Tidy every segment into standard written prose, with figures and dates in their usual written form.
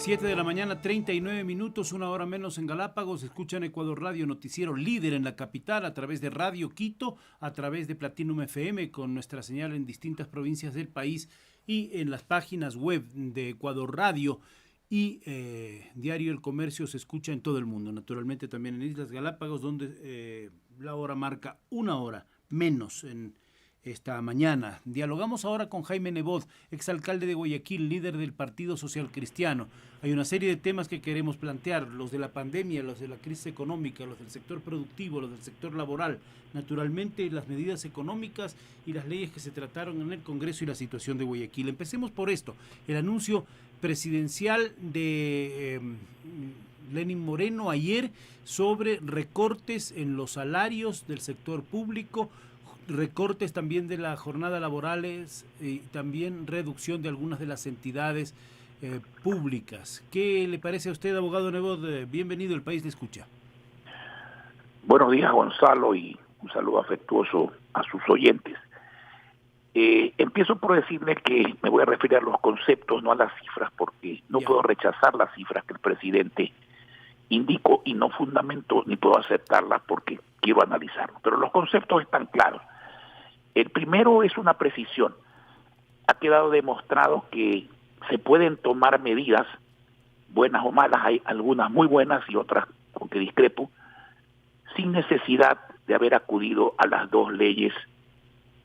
7 de la mañana, 39 minutos, una hora menos en Galápagos. Escuchan Ecuador Radio, noticiero líder en la capital, a través de Radio Quito, a través de Platinum FM, con nuestra señal en distintas provincias del país y en las páginas web de Ecuador Radio. Y Diario El Comercio se escucha en todo el mundo, naturalmente también en Islas Galápagos, donde la hora marca una hora menos en esta mañana. Dialogamos ahora con Jaime Nebot, exalcalde de Guayaquil, líder del Partido Social Cristiano. Hay una serie de temas que queremos plantear, los de la pandemia, los de la crisis económica, los del sector productivo, los del sector laboral, naturalmente las medidas económicas y las leyes que se trataron en el Congreso y la situación de Guayaquil. Empecemos por esto, el anuncio presidencial de Lenín Moreno ayer sobre recortes en los salarios del sector público, recortes también de las jornadas laborales y también reducción de algunas de las entidades públicas. ¿Qué le parece a usted, abogado Nebot? Bienvenido, el país le escucha. Buenos días, Gonzalo, y un saludo afectuoso a sus oyentes. Empiezo por decirle que me voy a referir a los conceptos, no a las cifras, porque no puedo rechazar las cifras que el presidente indicó y no fundamento ni puedo aceptarlas porque quiero analizarlo. Pero los conceptos están claros. El primero es una precisión. Ha quedado demostrado que se pueden tomar medidas, buenas o malas, hay algunas muy buenas y otras con que discrepo, sin necesidad de haber acudido a las dos leyes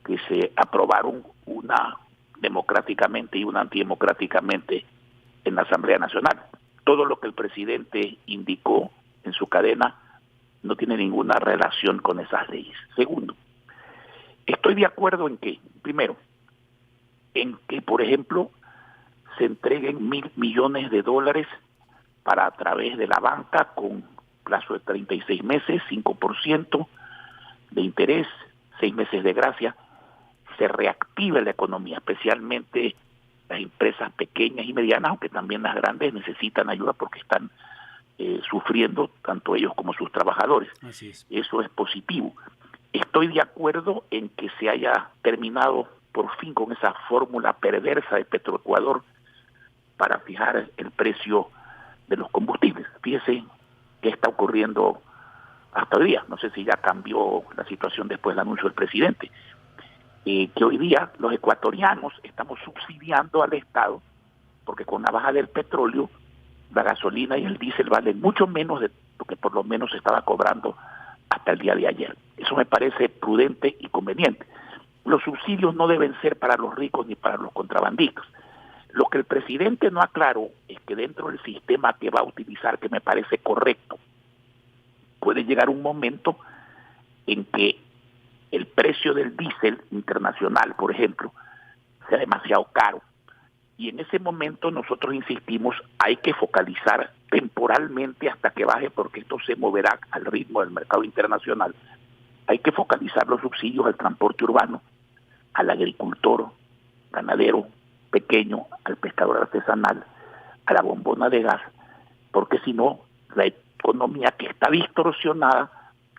que se aprobaron, una democráticamente y una antidemocráticamente en la Asamblea Nacional. Todo lo que el presidente indicó en su cadena no tiene ninguna relación con esas leyes. Segundo, estoy de acuerdo en que, primero, en que, por ejemplo, se entreguen $1,000 millones para a través de la banca con plazo de 36 meses, 5% de interés, 6 meses de gracia, se reactive la economía, especialmente las empresas pequeñas y medianas, aunque también las grandes necesitan ayuda porque están sufriendo tanto ellos como sus trabajadores. Así es. Eso es positivo. Estoy de acuerdo en que se haya terminado por fin con esa fórmula perversa de Petroecuador para fijar el precio de los combustibles. Fíjese qué está ocurriendo hasta hoy día. No sé si ya cambió la situación después del anuncio del presidente. Que hoy día los ecuatorianos estamos subsidiando al Estado porque con la baja del petróleo la gasolina y el diésel valen mucho menos de lo que por lo menos se estaba cobrando hasta el día de ayer. Eso me parece prudente y conveniente. Los subsidios no deben ser para los ricos ni para los contrabandistas. Lo que el presidente no aclaró es que dentro del sistema que va a utilizar, que me parece correcto, puede llegar un momento en que el precio del diésel internacional, por ejemplo, sea demasiado caro. Y en ese momento nosotros insistimos, hay que focalizar temporalmente hasta que baje, porque esto se moverá al ritmo del mercado internacional. Hay que focalizar los subsidios al transporte urbano, al agricultor, ganadero pequeño, al pescador artesanal, a la bombona de gas, porque si no, la economía que está distorsionada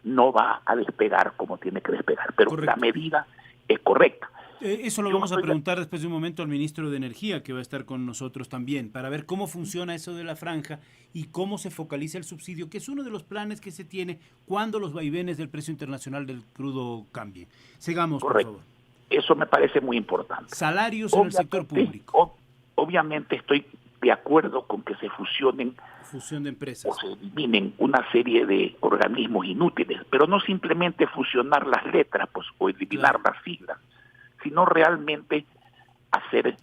no va a despegar como tiene que despegar. Pero correcto. La medida es correcta. Eso lo vamos a preguntar después de un momento al ministro de Energía, que va a estar con nosotros también, para ver cómo funciona eso de la franja y cómo se focaliza el subsidio, que es uno de los planes que se tiene cuando los vaivenes del precio internacional del crudo cambien. Sigamos, correcto. Por favor. Eso me parece muy importante. Salarios en el sector público. Obviamente estoy de acuerdo con que se fusionen fusión de empresas o se eliminen una serie de organismos inútiles, pero no simplemente fusionar las letras pues, o eliminar las siglas, sino realmente hacer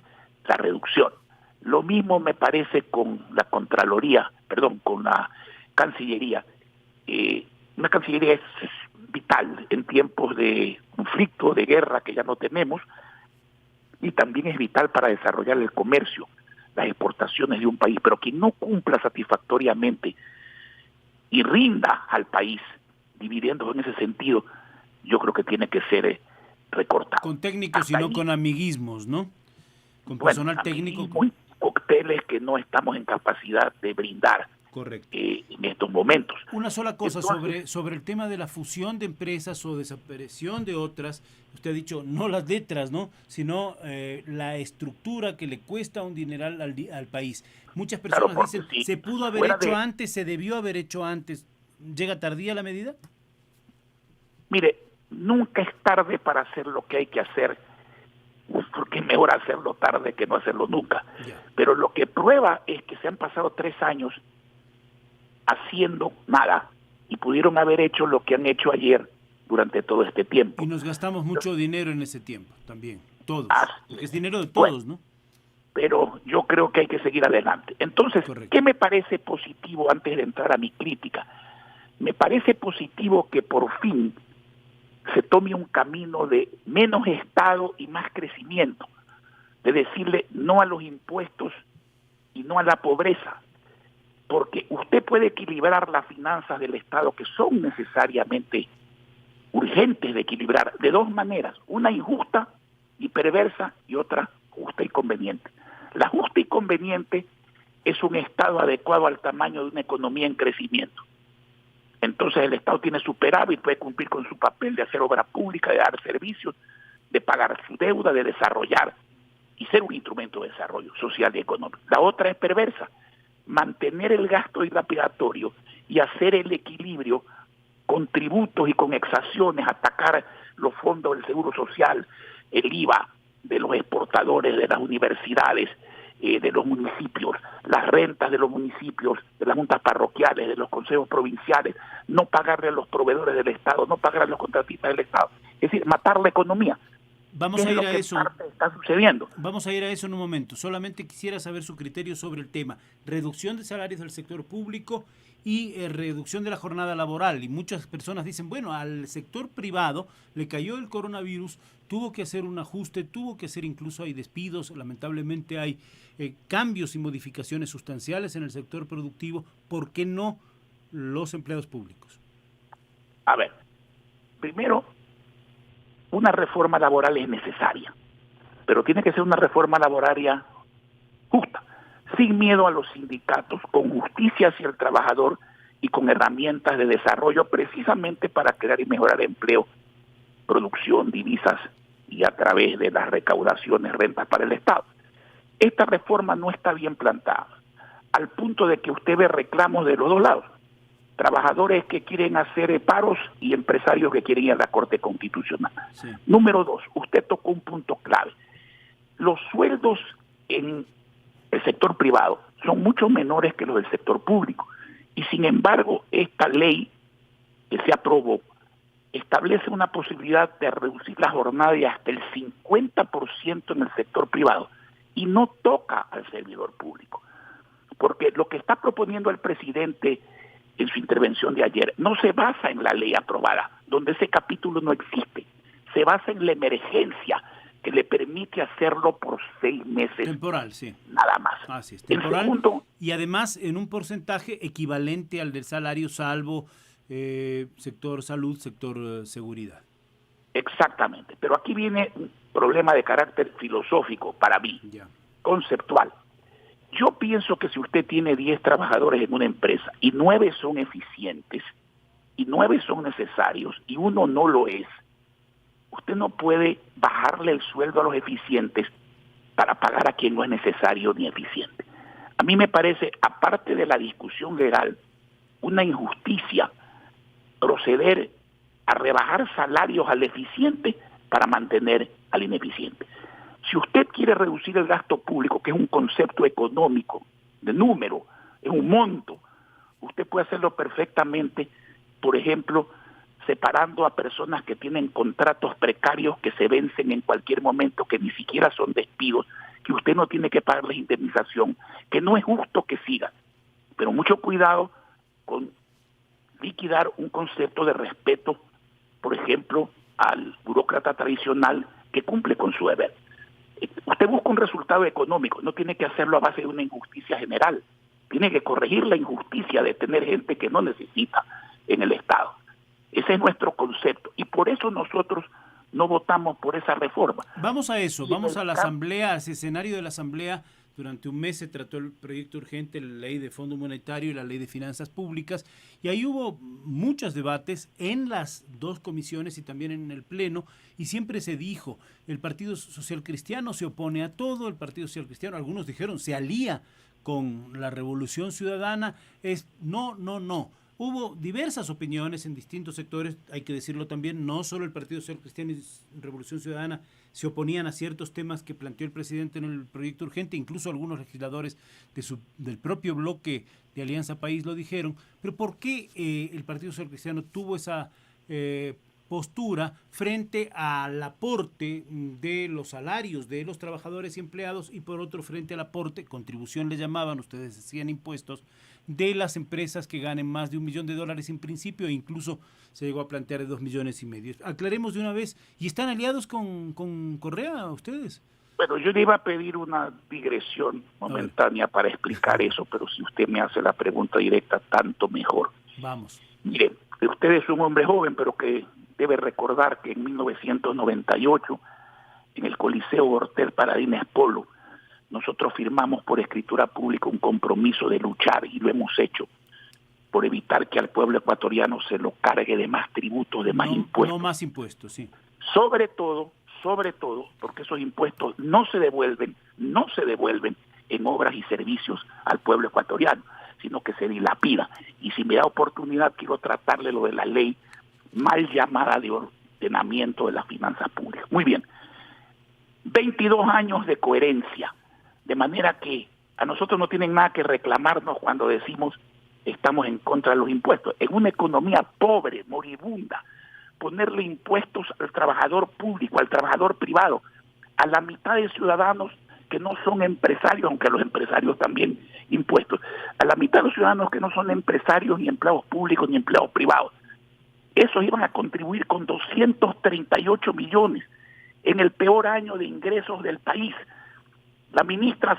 la reducción. Lo mismo me parece con la Contraloría, con la Cancillería. Una Cancillería es vital en tiempos de conflicto, de guerra que ya no tenemos, y también es vital para desarrollar el comercio, las exportaciones de un país, pero quien no cumpla satisfactoriamente y rinda al país, dividiendo en ese sentido, yo creo que tiene que ser recortado. Con técnicos y no con amiguismos, ¿no? Con personal técnico. Muy cócteles que no estamos en capacidad de brindar. Correcto. En estos momentos. Una sola cosa. Entonces, sobre el tema de la fusión de empresas o desaparición de otras. Usted ha dicho no las letras, ¿no? Sino la estructura que le cuesta un dineral al país. Muchas claro, personas porque dicen, si se pudo haber fuera hecho de, antes, se debió haber hecho antes. ¿Llega tardía la medida? mire, nunca es tarde para hacer lo que hay que hacer, porque es mejor hacerlo tarde que no hacerlo nunca. Ya. Pero lo que prueba es que se han pasado 3 años haciendo nada y pudieron haber hecho lo que han hecho ayer durante todo este tiempo. Y nos gastamos mucho dinero en ese tiempo también, todos. Porque es dinero de Bueno, todos, ¿no? pero yo creo que hay que seguir adelante. Entonces, Correcto. ¿qué me parece positivo antes de entrar a mi crítica? Me parece positivo que por fin se tome un camino de menos Estado y más crecimiento, de decirle no a los impuestos y no a la pobreza, porque usted puede equilibrar las finanzas del Estado, que son necesariamente urgentes de equilibrar, de 2 maneras, una injusta y perversa y otra justa y conveniente. La justa y conveniente es un Estado adecuado al tamaño de una economía en crecimiento. Entonces el Estado tiene superávit, puede cumplir con su papel de hacer obra pública, de dar servicios, de pagar su deuda, de desarrollar y ser un instrumento de desarrollo social y económico. La otra es perversa, mantener el gasto dilapidatorio y hacer el equilibrio con tributos y con exacciones, atacar los fondos del Seguro Social, el IVA de los exportadores, de las universidades, de los municipios, las rentas de los municipios, de las juntas parroquiales, de los consejos provinciales, no pagarle a los proveedores del Estado, no pagarle a los contratistas del Estado. Es decir, matar la economía. Vamos a ir a eso. Está sucediendo. Vamos a ir a eso en un momento. Solamente quisiera saber su criterio sobre el tema. Reducción de salarios del sector público y reducción de la jornada laboral. Y muchas personas dicen, bueno, al sector privado le cayó el coronavirus, tuvo que hacer un ajuste, tuvo que hacer, incluso hay despidos, lamentablemente hay cambios y modificaciones sustanciales en el sector productivo. ¿Por qué no los empleados públicos? A ver, primero, una reforma laboral es necesaria, pero tiene que ser una reforma laboral justa, sin miedo a los sindicatos, con justicia hacia el trabajador y con herramientas de desarrollo precisamente para crear y mejorar empleo, producción, divisas y a través de las recaudaciones, rentas para el Estado. Esta reforma no está bien plantada, al punto de que usted ve reclamos de los 2 lados. Trabajadores que quieren hacer paros y empresarios que quieren ir a la Corte Constitucional. Sí. Número 2, usted tocó un punto clave. Los sueldos en el sector privado son mucho menores que los del sector público. Y sin embargo, esta ley que se aprobó establece una posibilidad de reducir la jornada de hasta el 50% en el sector privado y no toca al servidor público. Porque lo que está proponiendo el presidente en su intervención de ayer no se basa en la ley aprobada, donde ese capítulo no existe. Se basa en la emergencia que le permite hacerlo por 6 meses. Temporal, sí. Nada más. Así es, temporal. Segundo, y además en un porcentaje equivalente al del salario, salvo sector salud, sector seguridad. Exactamente. Pero aquí viene un problema de carácter filosófico para mí, conceptual. Yo pienso que si usted tiene 10 trabajadores en una empresa y 9 son eficientes y 9 son necesarios y uno no lo es, usted no puede bajarle el sueldo a los eficientes para pagar a quien no es necesario ni eficiente. A mí me parece, aparte de la discusión legal, una injusticia proceder a rebajar salarios al eficiente para mantener al ineficiente. Si usted quiere reducir el gasto público, que es un concepto económico, de número, es un monto, usted puede hacerlo perfectamente, por ejemplo, separando a personas que tienen contratos precarios que se vencen en cualquier momento, que ni siquiera son despidos, que usted no tiene que pagarles indemnización, que no es justo que siga. Pero mucho cuidado con liquidar un concepto de respeto, por ejemplo, al burócrata tradicional que cumple con su deber. Usted busca un resultado económico, no tiene que hacerlo a base de una injusticia general. Tiene que corregir la injusticia de tener gente que no necesita en el Estado. Ese es nuestro concepto y por eso nosotros no votamos por esa reforma. Vamos a eso, vamos a la Asamblea, a ese escenario de la Asamblea Durante un mes se trató el proyecto urgente, la ley de Fondo Monetario y la ley de Finanzas Públicas, y ahí hubo muchos debates en las dos comisiones y también en el Pleno, y siempre se dijo, el Partido Social Cristiano se opone a todo, el Partido Social Cristiano, algunos dijeron, se alía con la Revolución Ciudadana, no. Hubo diversas opiniones en distintos sectores, hay que decirlo también, no solo el Partido Social Cristiano y Revolución Ciudadana se oponían a ciertos temas que planteó el presidente en el proyecto urgente, incluso algunos legisladores del propio bloque de Alianza País lo dijeron, pero ¿por qué el Partido Social Cristiano tuvo esa postura frente al aporte de los salarios de los trabajadores y empleados y por otro frente al aporte, contribución le llamaban, ustedes decían impuestos, de las empresas que ganen más de $1 millón en principio e incluso se llegó a plantear de 2,5 millones? Aclaremos de una vez, ¿y están aliados con Correa ustedes? Bueno, yo le iba a pedir una digresión momentánea para explicar eso, pero si usted me hace la pregunta directa, tanto mejor. Vamos. Mire, usted es un hombre joven, pero que debe recordar que en 1998, en el Coliseo Hortel Paradines Polo, nosotros firmamos por escritura pública un compromiso de luchar, y lo hemos hecho, por evitar que al pueblo ecuatoriano se lo cargue de más tributos, de más impuestos. No más impuestos, sí. Sobre todo, porque esos impuestos no se devuelven en obras y servicios al pueblo ecuatoriano, sino que se dilapida. Y si me da oportunidad, quiero tratarle lo de la ley mal llamada de ordenamiento de las finanzas públicas. Muy bien, 22 años de coherencia, de manera que a nosotros no tienen nada que reclamarnos cuando decimos estamos en contra de los impuestos. En una economía pobre, moribunda, ponerle impuestos al trabajador público, al trabajador privado, a la mitad de ciudadanos que no son empresarios, aunque los empresarios también impuestos, a la mitad de los ciudadanos que no son empresarios, ni empleados públicos, ni empleados privados. Esos iban a contribuir con 238 millones en el peor año de ingresos del país. La ministra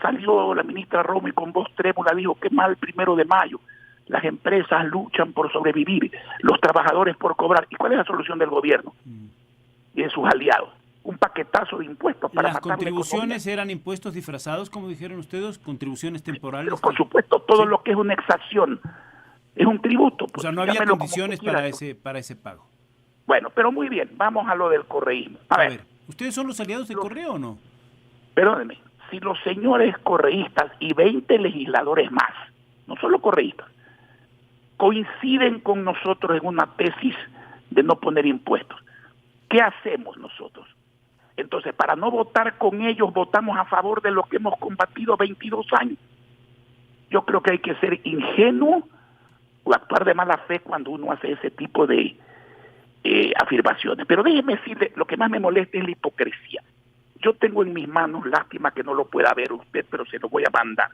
Romo, y con voz trémula dijo, qué mal 1 de mayo, las empresas luchan por sobrevivir, los trabajadores por cobrar. ¿Y cuál es la solución del gobierno y de sus aliados? Un paquetazo de impuestos para matar la economía. ¿Las contribuciones eran impuestos disfrazados, como dijeron ustedes, contribuciones temporales? Pero por supuesto, todo lo que es una exacción es un tributo. O sea, no había condiciones para ese pago. Bueno, pero muy bien, vamos a lo del correísmo. A ver, ¿ustedes son los aliados de Correa o no? Perdónenme, si los señores correístas y 20 legisladores más, no solo correístas, coinciden con nosotros en una tesis de no poner impuestos, ¿qué hacemos nosotros? Entonces, para no votar con ellos, votamos a favor de lo que hemos combatido 22 años. Yo creo que hay que ser ingenuo o actuar de mala fe cuando uno hace ese tipo de afirmaciones. Pero déjeme decirle, lo que más me molesta es la hipocresía. Yo tengo en mis manos, lástima que no lo pueda ver usted, pero se lo voy a mandar.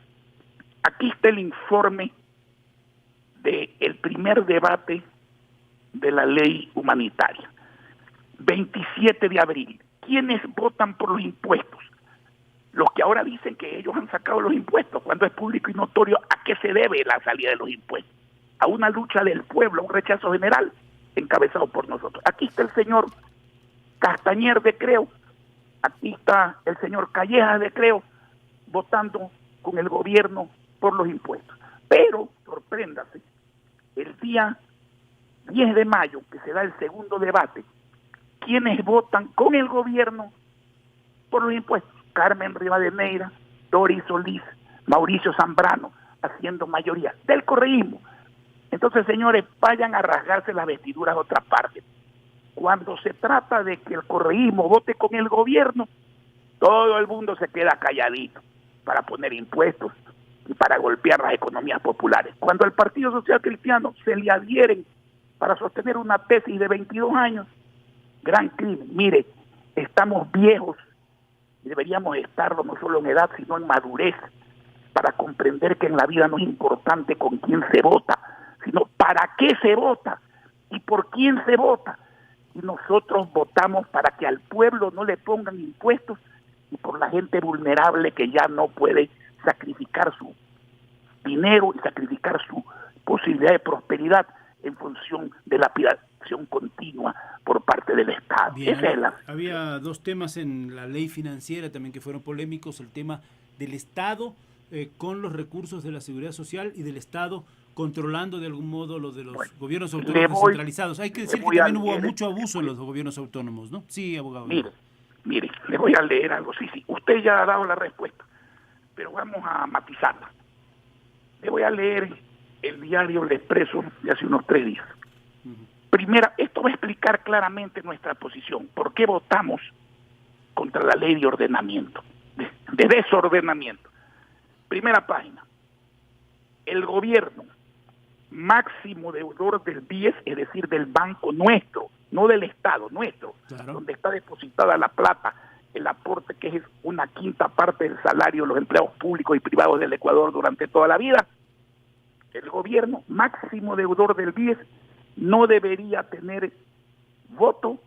Aquí está el informe del primer debate de la ley humanitaria. 27 de abril. ¿Quiénes votan por los impuestos? Los que ahora dicen que ellos han sacado los impuestos, cuando es público y notorio a qué se debe la salida de los impuestos. A una lucha del pueblo, a un rechazo general encabezado por nosotros. Aquí está el señor Castañer de Creo, aquí está el señor Callejas de Creo, votando con el gobierno por los impuestos. Pero, sorpréndase, el día 10 de mayo, que se da el segundo debate, ¿quiénes votan con el gobierno por los impuestos? Carmen Rivadeneira, Doris Solís, Mauricio Zambrano, haciendo mayoría del correísmo. Entonces, señores, vayan a rasgarse las vestiduras a otra parte. Cuando se trata de que el correísmo vote con el gobierno, todo el mundo se queda calladito para poner impuestos y para golpear las economías populares. Cuando el Partido Social Cristiano se le adhieren para sostener una tesis de 22 años, gran crimen. Mire, estamos viejos y deberíamos estarlo no solo en edad, sino en madurez, para comprender que en la vida no es importante con quién se vota, sino para qué se vota y por quién se vota. Y nosotros votamos para que al pueblo no le pongan impuestos y por la gente vulnerable que ya no puede sacrificar su dinero y sacrificar su posibilidad de prosperidad en función de la lapidación continua por por parte del Estado. Bien, Esa es la... había dos temas en la ley financiera también que fueron polémicos, el tema del Estado con los recursos de la Seguridad Social y del Estado controlando de algún modo lo de los gobiernos autónomos descentralizados. Hay que decir que también hubo mucho abuso en los gobiernos autónomos, ¿no? Sí, abogado. Mire, le voy a leer algo. Sí, usted ya ha dado la respuesta, pero vamos a matizarla. Le voy a leer el diario El Expreso de hace unos 3 días. Primera, esto va a explicar claramente nuestra posición. ¿Por qué votamos contra la ley de ordenamiento, de desordenamiento? Primera página. El gobierno, máximo deudor del BIES, es decir, del banco nuestro, no del Estado, nuestro, claro, donde está depositada la plata, el aporte que es 1/5 parte del salario de los empleados públicos y privados del Ecuador durante toda la vida. El gobierno, máximo deudor del BIES, no debería tener voto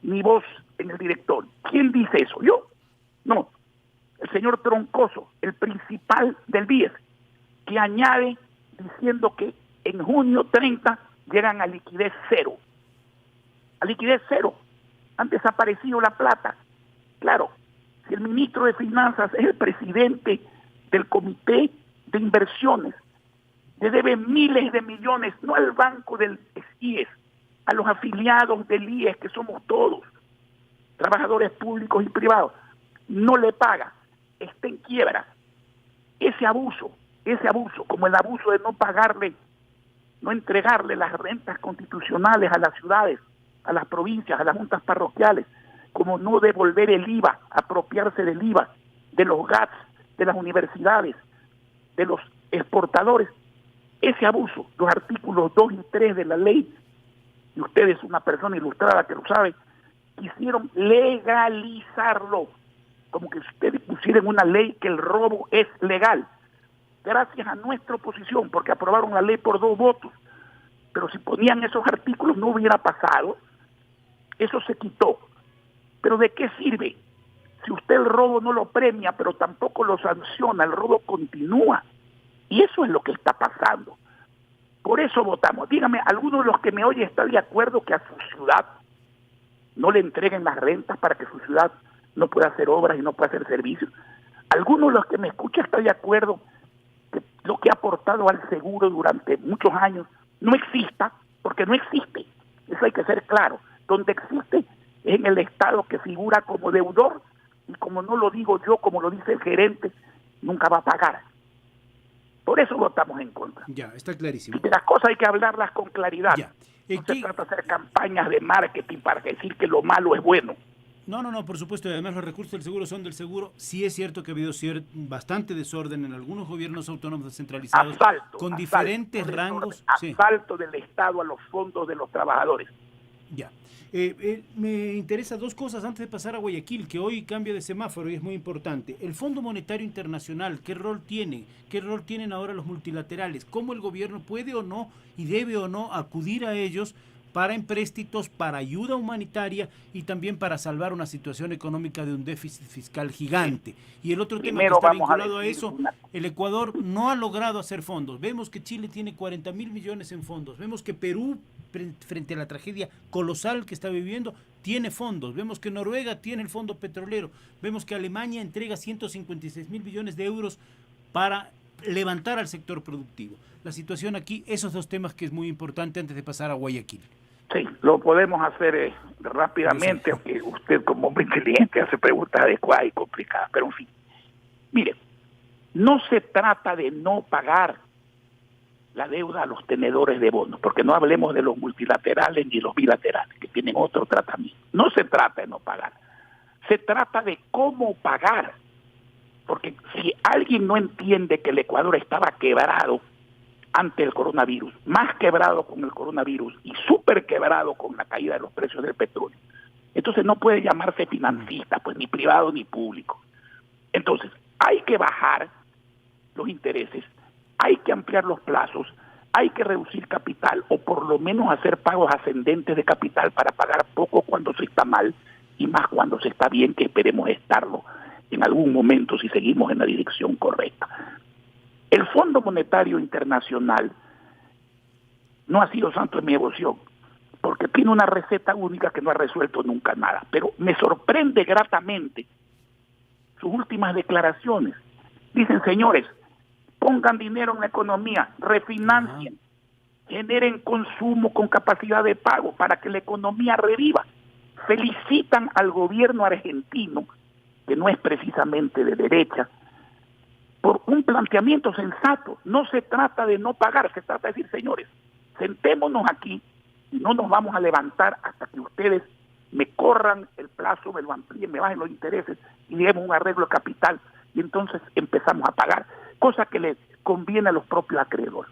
ni voz en el directorio. ¿Quién dice eso? ¿Yo? No. El señor Troncoso, el principal del BIES, que añade diciendo que en junio 30 llegan a liquidez cero. A liquidez cero. Han desaparecido la plata. Claro, si el ministro de Finanzas es el presidente del Comité de Inversiones, le debe miles de millones, no al banco del IES, a los afiliados del IES, que somos todos, trabajadores públicos y privados, no le paga, está en quiebra. Ese abuso, como el abuso de no pagarle, no entregarle las rentas constitucionales a las ciudades, a las provincias, a las juntas parroquiales, como no devolver el IVA, apropiarse del IVA, de los GATS, de las universidades, de los exportadores. Ese abuso, los artículos 2 y 3 de la ley, y usted es una persona ilustrada que lo sabe, quisieron legalizarlo, como que ustedes pusieran una ley que el robo es legal, gracias a nuestra oposición, porque aprobaron la ley por 2 votos, pero si ponían esos artículos no hubiera pasado, eso se quitó. Pero ¿de qué sirve? Si usted el robo no lo premia, pero tampoco lo sanciona, el robo continúa. Y eso es lo que está pasando. Por eso votamos. Dígame, ¿alguno de los que me oye está de acuerdo que a su ciudad no le entreguen las rentas para que su ciudad no pueda hacer obras y no pueda hacer servicios? ¿Alguno de los que me escucha está de acuerdo que lo que ha aportado al seguro durante muchos años no exista? Porque no existe. Eso hay que ser claro. Donde existe es en el Estado, que figura como deudor, y como no lo digo yo, como lo dice el gerente, nunca va a pagar. Por eso votamos en contra. Ya, está clarísimo. Y de las cosas hay que hablarlas con claridad. Ya. No se trata de hacer campañas de marketing para decir que lo malo es bueno. No, por supuesto. Y además los recursos del seguro son del seguro. Sí es cierto que ha habido bastante desorden en algunos gobiernos autónomos descentralizados con diferentes rangos. Asalto del Estado a los fondos de los trabajadores. Ya. Me interesa 2 cosas antes de pasar a Guayaquil, que hoy cambia de semáforo y es muy importante. El Fondo Monetario Internacional, ¿qué rol tiene? ¿Qué rol tienen ahora los multilaterales? ¿Cómo el gobierno puede o no y debe o no acudir a ellos para empréstitos, para ayuda humanitaria y también para salvar una situación económica de un déficit fiscal gigante? Y el otro tema que está vinculado a eso, el Ecuador no ha logrado hacer fondos. Vemos que Chile tiene 40.000 millones en fondos. Vemos que Perú, frente a la tragedia colosal que está viviendo, tiene fondos. Vemos que Noruega tiene el fondo petrolero. Vemos que Alemania entrega 156.000 millones de euros para levantar al sector productivo. La situación aquí, esos 2 temas que es muy importante antes de pasar a Guayaquil. Sí, lo podemos hacer rápidamente, aunque usted como hombre inteligente hace preguntas adecuadas y complicadas, pero en fin. Mire, no se trata de no pagar la deuda a los tenedores de bonos, porque no hablemos de los multilaterales ni los bilaterales, que tienen otro tratamiento. No se trata de no pagar, se trata de cómo pagar, porque si alguien no entiende que el Ecuador estaba quebrado ante el coronavirus, más quebrado con el coronavirus y súper quebrado con la caída de los precios del petróleo, entonces no puede llamarse financista, pues ni privado ni público. Entonces, hay que bajar los intereses, hay que ampliar los plazos, hay que reducir capital o por lo menos hacer pagos ascendentes de capital para pagar poco cuando se está mal y más cuando se está bien, que esperemos estarlo en algún momento si seguimos en la dirección correcta. El Fondo Monetario Internacional no ha sido santo de mi devoción, porque tiene una receta única que no ha resuelto nunca nada. Pero me sorprende gratamente sus últimas declaraciones. Dicen, señores, pongan dinero en la economía, refinancien, generen consumo con capacidad de pago para que la economía reviva. Felicitan al gobierno argentino, que no es precisamente de derecha, por un planteamiento sensato. No se trata de no pagar, se trata de decir, señores, sentémonos aquí y no nos vamos a levantar hasta que ustedes me corran el plazo, me lo amplíen, me bajen los intereses y lleguemos a un arreglo de capital y entonces empezamos a pagar, cosa que le conviene a los propios acreedores.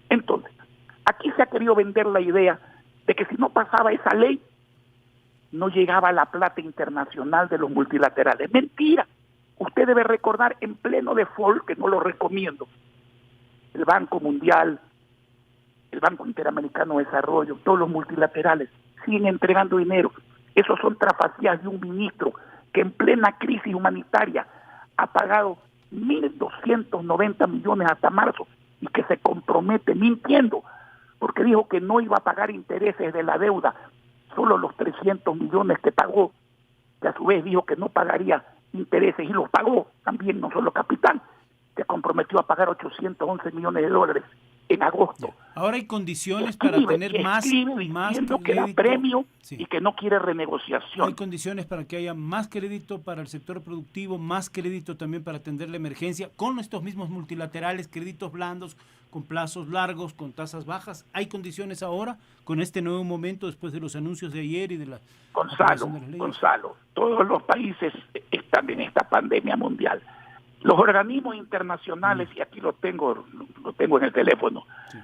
Entonces, aquí se ha querido vender la idea de que si no pasaba esa ley, no llegaba la plata internacional de los multilaterales. Mentira. Usted debe recordar en pleno default, que no lo recomiendo, el Banco Mundial, el Banco Interamericano de Desarrollo, todos los multilaterales siguen entregando dinero. Esos son trafacías de un ministro que en plena crisis humanitaria ha pagado 1.290 millones hasta marzo y que se compromete mintiendo porque dijo que no iba a pagar intereses de la deuda, solo los 300 millones que pagó, que a su vez dijo que no pagaría intereses y los pagó también, no solo capital, se comprometió a pagar 811 millones de dólares en agosto. Ahora hay condiciones para tener más crédito, que da premio y que no quiere renegociación. Hay condiciones para que haya más crédito para el sector productivo, más crédito también para atender la emergencia, con estos mismos multilaterales, créditos blandos, con plazos largos, con tasas bajas. ¿Hay condiciones ahora, con este nuevo momento, después de los anuncios de ayer y de la... Gonzalo, todos los países están en esta pandemia mundial. Los organismos internacionales, y aquí lo tengo en el teléfono, sí,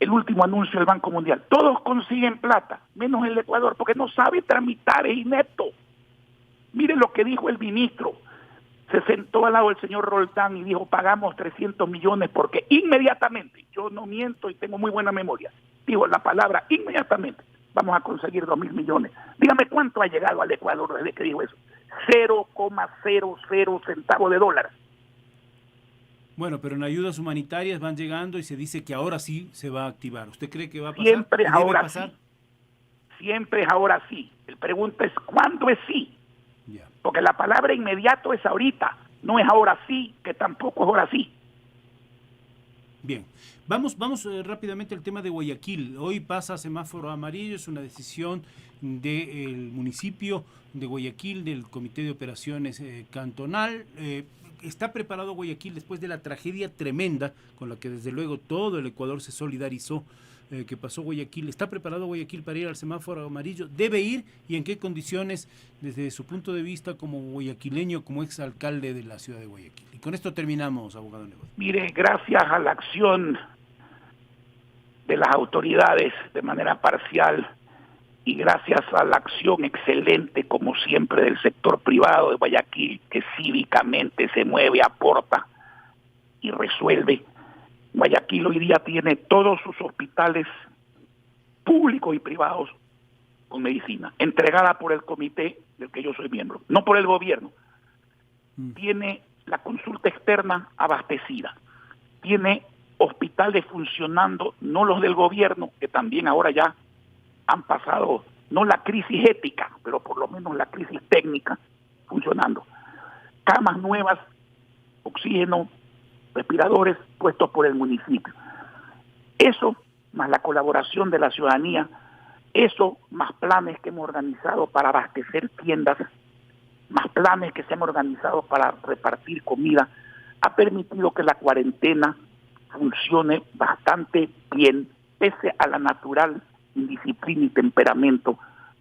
el último anuncio del Banco Mundial, todos consiguen plata, menos el Ecuador, porque no sabe tramitar, es inepto. Mire lo que dijo el ministro, se sentó al lado del señor Roldán y dijo, pagamos 300 millones porque inmediatamente, yo no miento y tengo muy buena memoria, dijo la palabra inmediatamente, vamos a conseguir 2.000 millones. Dígame cuánto ha llegado al Ecuador desde que dijo eso. 0,00 centavos de dólar. Bueno, pero en ayudas humanitarias van llegando y se dice que ahora sí se va a activar. ¿Usted cree que va a pasar? Siempre es ahora sí. Siempre es ahora sí. El pregunta es ¿cuándo es sí? Yeah. Porque la palabra inmediato es ahorita. No es ahora sí, que tampoco es ahora sí. Bien. Vamos rápidamente al tema de Guayaquil. Hoy pasa a semáforo amarillo, es una decisión del municipio de Guayaquil, del Comité de Operaciones Cantonal. ¿Está preparado Guayaquil después de la tragedia tremenda con la que desde luego todo el Ecuador se solidarizó, que pasó Guayaquil? ¿Está preparado Guayaquil para ir al semáforo amarillo? ¿Debe ir? ¿Y en qué condiciones, desde su punto de vista como guayaquileño, como exalcalde de la ciudad de Guayaquil? Y con esto terminamos, abogado Nebot. Mire, gracias a la acción de las autoridades de manera parcial y gracias a la acción excelente, como siempre, del sector privado de Guayaquil, que cívicamente se mueve, aporta y resuelve, Guayaquil hoy día tiene todos sus hospitales públicos y privados con medicina, entregada por el comité del que yo soy miembro, no por el gobierno. Tiene la consulta externa abastecida, tiene hospitales funcionando, no los del gobierno, que también ahora ya han pasado, no la crisis ética, pero por lo menos la crisis técnica, funcionando. Camas nuevas, oxígeno, respiradores puestos por el municipio. Eso, más la colaboración de la ciudadanía, eso, más planes que hemos organizado para abastecer tiendas, más planes que se han organizado para repartir comida, ha permitido que la cuarentena funcione bastante bien, pese a la natural indisciplina y temperamento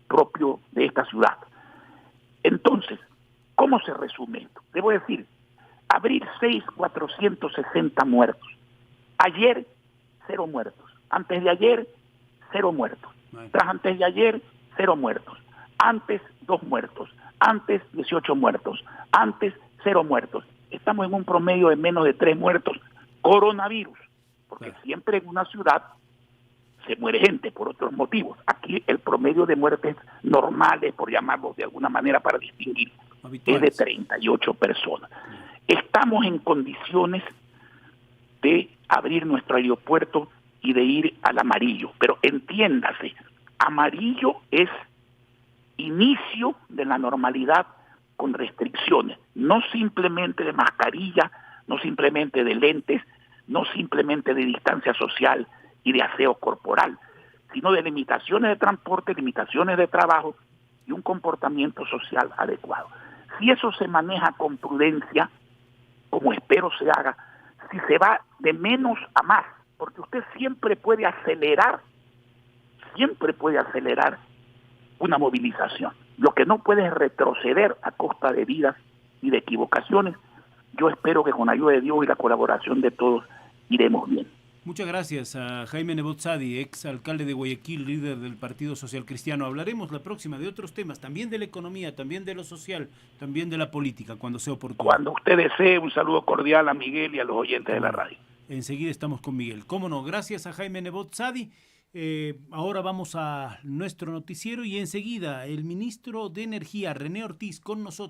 propio de esta ciudad. Entonces, ¿cómo se resume esto? Debo decir, abril 6, 460 muertos. Ayer, 0 muertos. Antes de ayer, 0 muertos. Tras antes de ayer, 0 muertos. Antes, 2 muertos. Antes, 18 muertos. Antes, 0 muertos. Estamos en un promedio de menos de 3 muertos. Coronavirus. Porque siempre en una ciudad se muere gente por otros motivos. Aquí el promedio de muertes normales, por llamarlos de alguna manera para distinguir, es de 38 personas. Estamos en condiciones de abrir nuestro aeropuerto y de ir al amarillo, pero entiéndase, amarillo es inicio de la normalidad con restricciones, no simplemente de mascarilla, no simplemente de lentes, no simplemente de distancia social y de aseo corporal, sino de limitaciones de transporte, limitaciones de trabajo y un comportamiento social adecuado. Si eso se maneja con prudencia, como espero se haga, si se va de menos a más, porque usted siempre puede acelerar una movilización. Lo que no puede es retroceder a costa de vidas y de equivocaciones. Yo espero que con la ayuda de Dios y la colaboración de todos iremos bien. Muchas gracias a Jaime Nebot Sadi, ex alcalde de Guayaquil, líder del Partido Social Cristiano. Hablaremos la próxima de otros temas, también de la economía, también de lo social, también de la política, cuando sea oportuno. Cuando usted desee, un saludo cordial a Miguel y a los oyentes de la radio. Enseguida estamos con Miguel. Cómo no, gracias a Jaime Nebot Sadi. Ahora vamos a nuestro noticiero y enseguida el ministro de Energía, René Ortiz, con nosotros.